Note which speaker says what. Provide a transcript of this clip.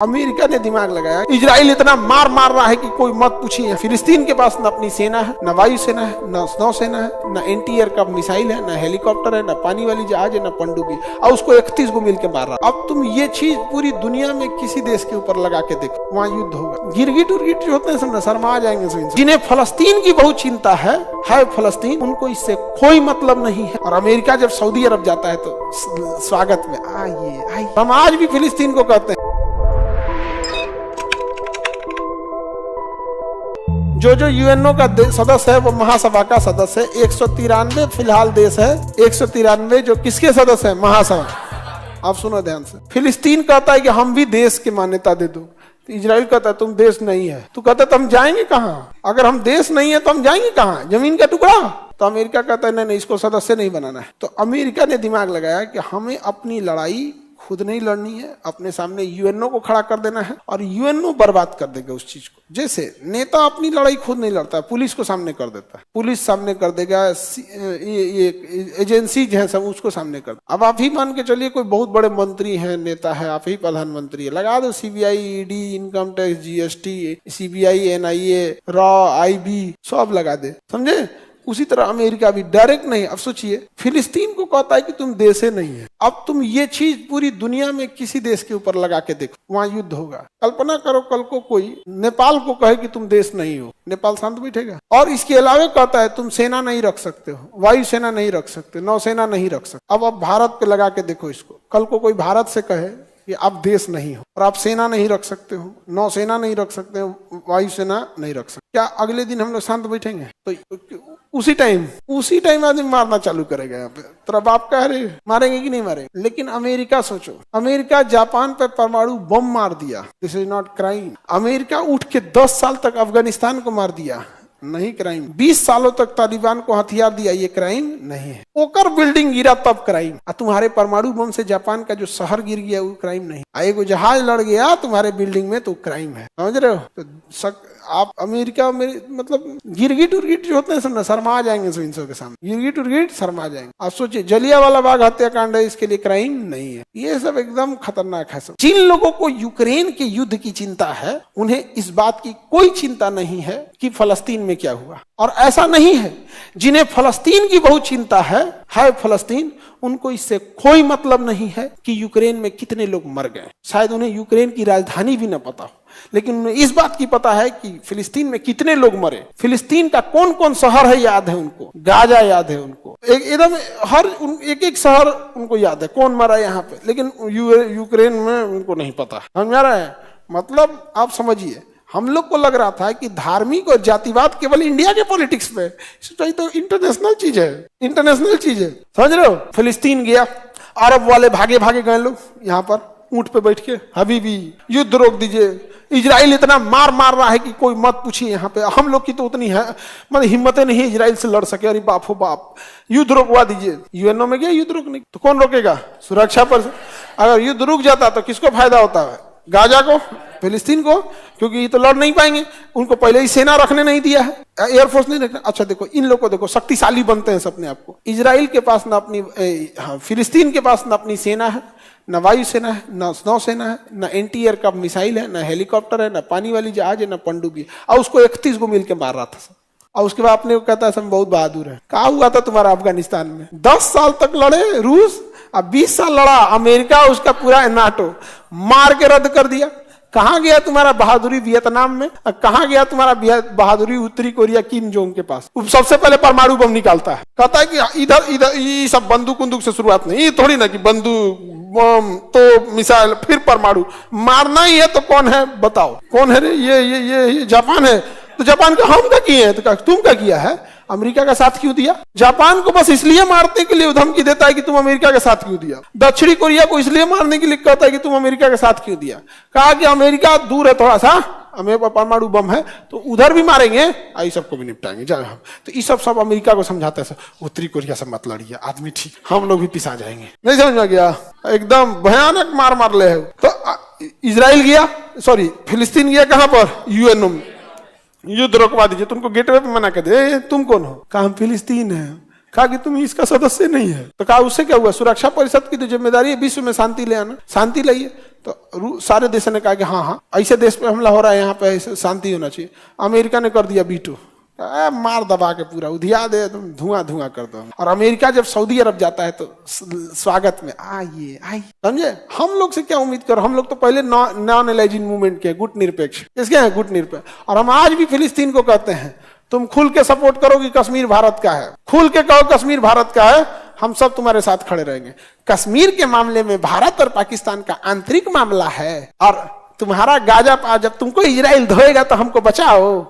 Speaker 1: America ने दिमाग लगाया। इजराइल इतना मार रहा है कि कोई मत पूछिए। फिलिस्तीन के पास न अपनी सेना है, न वायु सेना है, न नौसेना है, न एंटी एयरक्राफ्ट मिसाइल है, न हेलीकॉप्टर है, न पानी वाली जहाज है, न पनडुब्बी, और उसको 31 को मिलकर मार रहा। अब तुम ये चीज पूरी दुनिया में किसी देश के ऊपर लगा के देखो, वहाँ युद्ध होगा। गिरगिट उर्गिट जो होते हैं समझना, शर्मा आ जाएंगे। जिन्हें फलस्तीन की बहुत चिंता है फलस्तीन, उनको इससे कोई मतलब नहीं है। और अमेरिका जब सऊदी अरब जाता है तो स्वागत में आइए। हम आज भी फिलिस्तीन को कहते हैं। जो यूएनओ का सदस्य है वो महासभा का सदस्य है। 193 फिलहाल देश है, 193 जो किसके सदस्य है? महासभा। आप सुनो ध्यान से। फिलिस्तीन कहता है कि हम भी देश की मान्यता दे दो, तो इजराइल कहता है तुम देश नहीं है। तो कहता है तो हम जाएंगे कहाँ? अगर हम देश नहीं है तो हम जाएंगे कहाँ? जमीन का टुकड़ा। तो अमेरिका कहता है नहीं, इसको सदस्य नहीं बनाना है। तो अमेरिका ने दिमाग लगाया कि हमें अपनी लड़ाई खुद नहीं लड़नी है, अपने सामने यूएनओ को खड़ा कर देना है और यूएनओ बर्बाद कर देगा उस चीज को। जैसे नेता अपनी लड़ाई खुद नहीं लड़ता, पुलिस को सामने कर देता है, पुलिस सामने कर देगा, ये एजेंसी है सब उसको सामने कर। अब आप ही मान के चलिए कोई बहुत बड़े मंत्री हैं, नेता है, आप ही प्रधानमंत्री है, लगा दो CBI, ED, income tax, GST, CBI, NIA, raw, IB सब लगा दे, समझे? उसी तरह अमेरिका भी डायरेक्ट नहीं। अब सोचिए, फिलिस्तीन को कहता है कि तुम देश नहीं है। अब तुम ये चीज पूरी दुनिया में किसी देश के ऊपर लगा के देखो, वहां युद्ध होगा। कल्पना करो कल को कोई नेपाल को कहे कि तुम देश नहीं हो, नेपाल शांत बैठेगा? और इसके अलावा कहता है तुम सेना नहीं रख सकते हो, वायु सेना नहीं रख सकते, नौसेना नहीं रख सकते। अब भारत पे लगा के देखो इसको। कल को कोई भारत से कहे कि आप देश नहीं हो और आप सेना नहीं रख सकते हो, नौसेना नहीं रख सकते हो, वायुसेना नहीं रख सकते, क्या अगले दिन हम लोग शांत बैठेंगे? तो उसी टाइम आदमी मारना चालू करेगा यहाँ पे। तो अब आप कह रहे मारेंगे कि नहीं मारेंगे? लेकिन अमेरिका सोचो, अमेरिका जापान पे परमाणु बम मार दिया, this is not crime. America उठ के 10 साल तक अफगानिस्तान को मार दिया, नहीं क्राइम। 20 सालों तक तालिबान को हथियार दिया, ये क्राइम नहीं है। ओकर बिल्डिंग गिरा तब क्राइम। तुम्हारे परमाणु बम से जापान का जो शहर गिर गया वो क्राइम नहीं। एगो जहाज लड़ गया तुम्हारे बिल्डिंग में तो क्राइम है, समझ रहे हो? तो आप अमेरिका में मतलब गिरगिट उर्गिट जो होते हैं समझना, शर्मा आ जाएंगे इनसो के सामने। गिरगिट उर्गिट शर्मा जाएंगे। आप सोचिए, जलियांवाला बाग हत्याकांड है, इसके लिए क्राइम नहीं है। ये सब एकदम खतरनाक है सब। जिन लोगों को यूक्रेन के युद्ध की चिंता है, उन्हें इस बात की कोई चिंता नहीं है कि फलस्तीन में क्या हुआ। और ऐसा नहीं है, जिन्हें फलस्तीन की बहुत चिंता है फलस्तीन, उनको इससे कोई मतलब नहीं है कि यूक्रेन में कितने लोग मर गए। शायद उन्हें यूक्रेन की राजधानी भी न पता हो, लेकिन उन्हें इस बात की पता है कि फिलिस्तीन में कितने लोग मरे, फिलिस्तीन का कौन कौन शहर है याद है उनको, गाजा याद है उनको, एकदम हर एक शहर उनको याद है, कौन मरा यहाँ पे। लेकिन यूक्रेन में उनको नहीं पता। समझ आ रहा है? मतलब आप समझिए, हम लोग को लग रहा था कि धार्मिक और जातिवाद केवल इंडिया के पॉलिटिक्स में, तो इंटरनेशनल चीज है, इंटरनेशनल चीज है, समझ रहे हो? फिलिस्तीन गया, अरब वाले भागे गए लोग यहाँ पर ऊंट पे बैठ के, हबीबी युद्ध रोक दीजिए। इजराइल इतना मार रहा है कि कोई मत पूछिए। यहाँ पे हम लोग की तो उतनी है मतलब हिम्मतें नहीं है इजराइल से लड़ सके। अरे बाप हो बाप, युद्ध रोकवा दीजिए। यूएनओ में गया युद्ध रोकने, तो कौन रोकेगा? सुरक्षा पर। अगर युद्ध रुक जाता तो किसको फायदा होता है? गाजा को, फिलिस्तीन को, क्योंकि ये तो लड़ नहीं पाएंगे। उनको पहले ही सेना रखने नहीं दिया है, एयरफोर्स नहीं रखना। अच्छा देखो, इन लोग को देखो, शक्तिशाली बनते हैं अपने आप को। इजराइल के पास न अपनी फिलिस्तीन के पास न अपनी सेना है, न वायु सेना है, न नौसेना है, न एंटी एयरक्राफ्ट मिसाइल है, न हेलीकॉप्टर है, न पानी वाली जहाज है, न पनडुब्बी, और उसको 31 को मिलकर मार रहा था। और उसके बाद अपने को कहता है सब बहुत बहादुर है। क्या हुआ था तुम्हारा अफगानिस्तान में? 10 साल तक लड़े रूस, अब 20 साल लड़ा अमेरिका, उसका पूरा नाटो मार के रद्द कर दिया। कहां गया तुम्हारा बहादुरी वियतनाम में? कहां गया तुम्हारा बहादुरी उत्तरी कोरिया किम जोंग के पास? सबसे पहले परमाणु बम निकालता है, कहता है कि इधर ये सब बंदूक से शुरुआत नहीं, ये थोड़ी ना कि बंदूक बम तो मिसाइल फिर परमाणु मारना ही है। तो कौन है बताओ, कौन है रे? ये जापान है। तो जापान का हम क्या किए हैं? तो तुम क्या किया है? अमेरिका का साथ क्यों दिया? जापान को बस इसलिए मारने के लिए धमकी देता है कि तुम अमेरिका के साथ क्यों दिया। दक्षिणी कोरिया को इसलिए मारने के लिए कहता है कि तुम अमेरिका के साथ क्यों दिया। कहा कि अमेरिका दूर है थोड़ा सा, हमें परमाणु बम है तो उधर भी मारेंगे, आई सबको भी निपटाएंगे। तो ये सब अमेरिका को समझाता है, उत्तरी कोरिया से मत लड़िए, आदमी ठीक, हम लोग भी पिसा जाएंगे। नहीं समझ में गया? एकदम भयानक मार ले है। तो इजराइल गया, सॉरी फिलिस्तीन गया कहां पर? यूएनओ में। युद्ध रोकवा दीजिए। तुमको गेटवे पे मना कर दे, तुम कौन हो? कहा हम फिलिस्तीन है। कहा कि तुम इसका सदस्य नहीं है। तो कहा उससे क्या हुआ, सुरक्षा परिषद की तो जिम्मेदारी है विश्व में शांति ले आना, शांति लाइए। तो सारे देशों ने कहा कि हाँ हाँ ऐसे देश पे हमला हो रहा है, यहाँ पे ऐसे शांति होना चाहिए। अमेरिका ने कर दिया वीटो, मार दबा के पूरा उधिया दे, तुम धुआं धुआं कर दो। और अमेरिका जब सऊदी अरब जाता है तो स्वागत में आइए आइए, समझे। हम लोग से क्या उम्मीद करो, हम लोग तो पहले नॉन एलाइजिंग मूवमेंट के, गुट निरपेक्ष, इसके हैं गुट निरपेक्ष। और हम आज भी फिलिस्तीन को कहते हैं तुम खुल के सपोर्ट करो कि कश्मीर भारत का है, खुल के कहो कश्मीर भारत का है, हम सब तुम्हारे साथ खड़े रहेंगे। कश्मीर के मामले में भारत और पाकिस्तान का आंतरिक मामला है, और तुम्हारा गाजा जब तुमको इजराइल धोएगा तो हमको बचाओ।